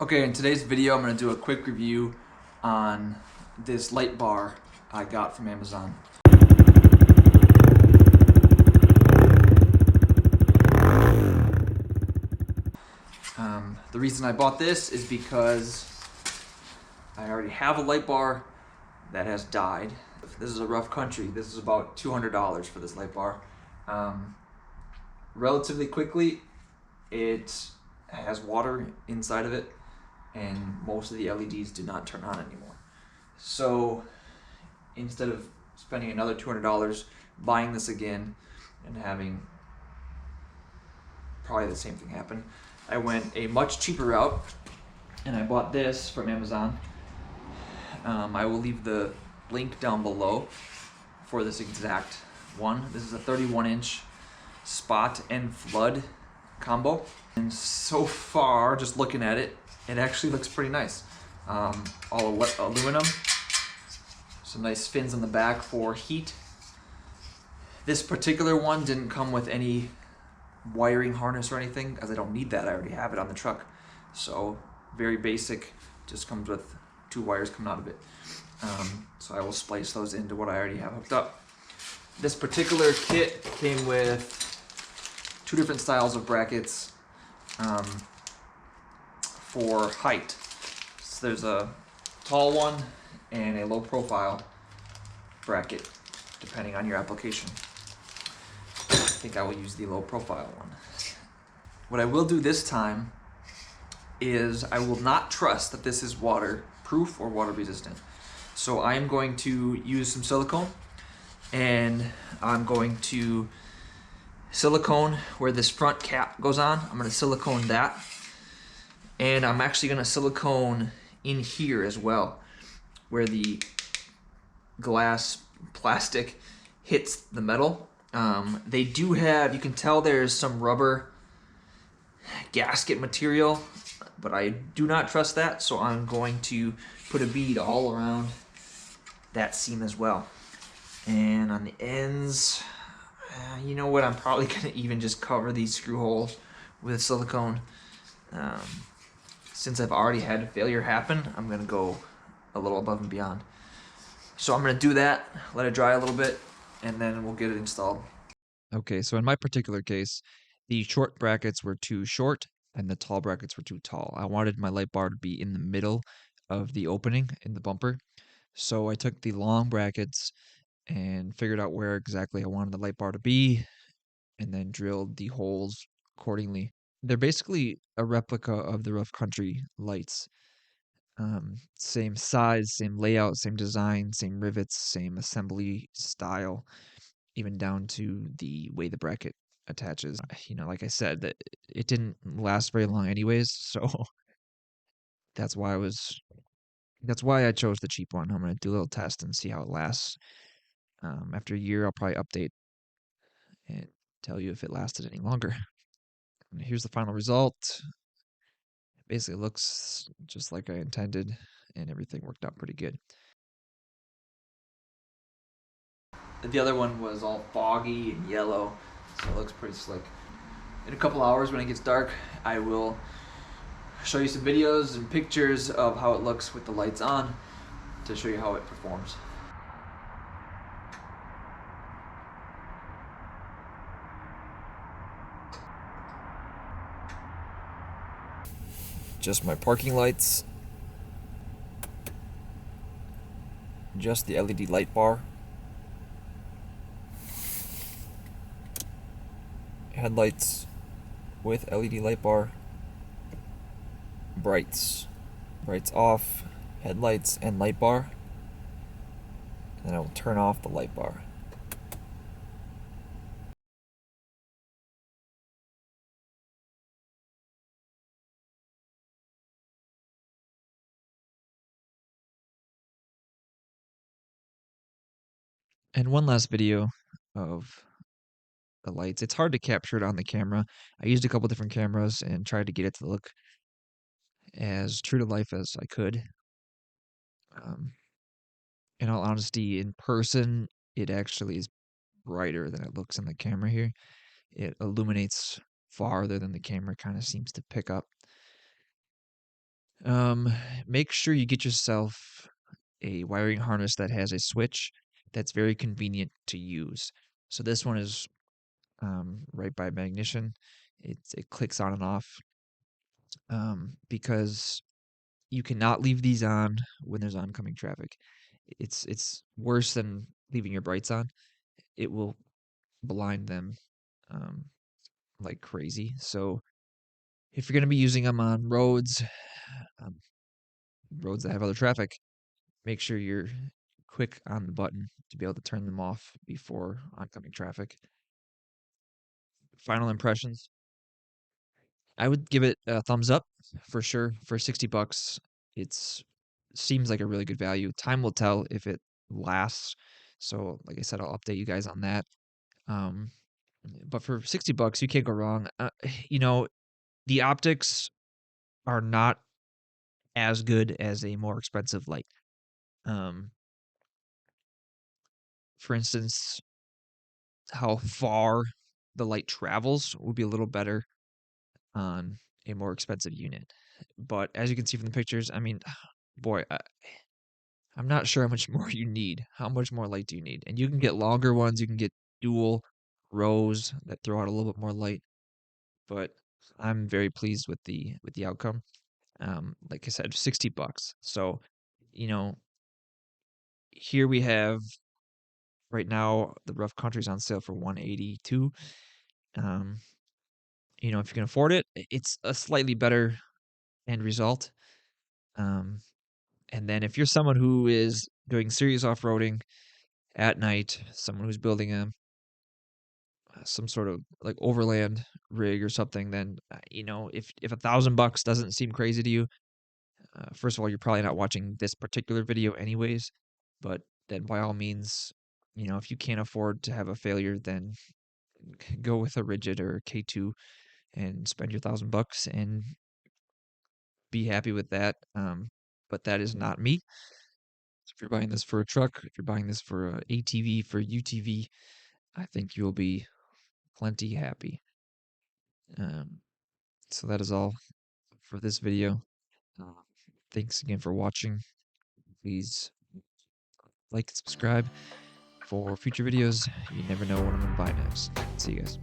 Okay, in today's video, I'm going to do a quick review on this light bar I got from Amazon. The reason I bought this is because I already have a light bar that has died. This is a rough country. This is about $200 for this light bar. Relatively quickly, it has water inside of it, and most of the LEDs do not turn on anymore. So instead of spending another $200 buying this again and having probably the same thing happen, I went a much cheaper route and I bought this from Amazon. I will leave the link down below for this exact one. This is a 31-inch spot and flood combo, and so far, just looking at it, it actually looks pretty nice. All aluminum, some nice fins on the back for heat. This particular one didn't come with any wiring harness or anything, as I don't need that. I already have it on the truck. So very basic, just comes with two wires coming out of it. So I will splice those into what I already have hooked up. This particular kit came with two different styles of brackets for height. So there's a tall one and a low profile bracket, depending on your application. I think I will use the low profile one. What I will do this time is I will not trust that this is waterproof or water resistant. So I am going to use some silicone, and I'm going to silicone where this front cap goes on. I'm going to silicone that, and I'm actually going to silicone in here as well, where the glass plastic hits the metal. They do have, you can tell there's some rubber gasket material, but I do not trust that, so I'm going to put a bead all around that seam as well. And on the ends, you know what, I'm probably going to even just cover these screw holes with silicone. Since I've already had a failure happen, I'm going to go a little above and beyond. So I'm going to do that, let it dry a little bit, and then we'll get it installed. Okay, so in my particular case, the short brackets were too short and the tall brackets were too tall. I wanted my light bar to be in the middle of the opening in the bumper. So I took the long brackets and figured out where exactly I wanted the light bar to be and then drilled the holes accordingly. They're basically a replica of the rough country lights. Same size, same layout, same design, same rivets, same assembly style, even down to the way the bracket attaches. Like I said, that it didn't last very long anyways, so that's why I was that's why I chose the cheap one. I'm gonna do a little test and see how it lasts. After a year, I'll probably update and tell you if it lasted any longer. And here's the final result. It basically looks just like I intended, and everything worked out pretty good. The other one was all foggy and yellow, so it looks pretty slick. In a couple hours when it gets dark, I will show you some videos and pictures of how it looks with the lights on to show you how it performs. Just my parking lights, just the LED light bar, headlights with LED light bar, brights off, headlights and light bar, and then I will turn off the light bar. And one last video of the lights. It's hard to capture it on the camera. I used a couple different cameras and tried to get it to look as true to life as I could. Um, in all honesty, in person, it actually is brighter than it looks in the camera here. It illuminates farther than the camera kind of seems to pick up. Um, Make sure you get yourself a wiring harness that has a switch that's very convenient to use. So this one is right by magnition. It clicks on and off because you cannot leave these on when there's oncoming traffic. It's worse than leaving your brights on. It will blind them um, like crazy. So if you're going to be using them on um, roads that have other traffic, make sure you're quick on the button to be able to turn them off before oncoming traffic. Final impressions. I would give it a thumbs up for sure. For 60 bucks, it's seems like a really good value. Time will tell if it lasts. So, like I said, I'll update you guys on that. Um, but for 60 bucks, you can't go wrong. You know, the optics are not as good as a more expensive light. Um, for instance, how far the light travels would be a little better on a more expensive unit. But as you can see from the pictures, I mean, boy, I'm not sure how much more you need. How much more light do you need? And you can get longer ones. You can get dual rows that throw out a little bit more light. But I'm very pleased with the outcome. Like I said, 60 bucks. So, you know, here we have right now the Rough Country's on sale for 182. Um, you know, if you can afford it, it's a slightly better end result. Um, and then if you're someone who is doing serious off-roading at night, someone who's building some sort of like overland rig or something, then you know, if $1,000 doesn't seem crazy to you, first of all, you're probably not watching this particular video anyways. But then by all means, you know, if you can't afford to have a failure, then go with a Rigid or a K2 and spend your $1,000 and be happy with that. But that is not me. So if you're buying this for a truck, if you're buying this for a ATV, for UTV, I think you'll be plenty happy. Um, so that is all for this video. Uh, Thanks again for watching. Please like and subscribe for future videos. You never know what I'm going to buy next. See you guys.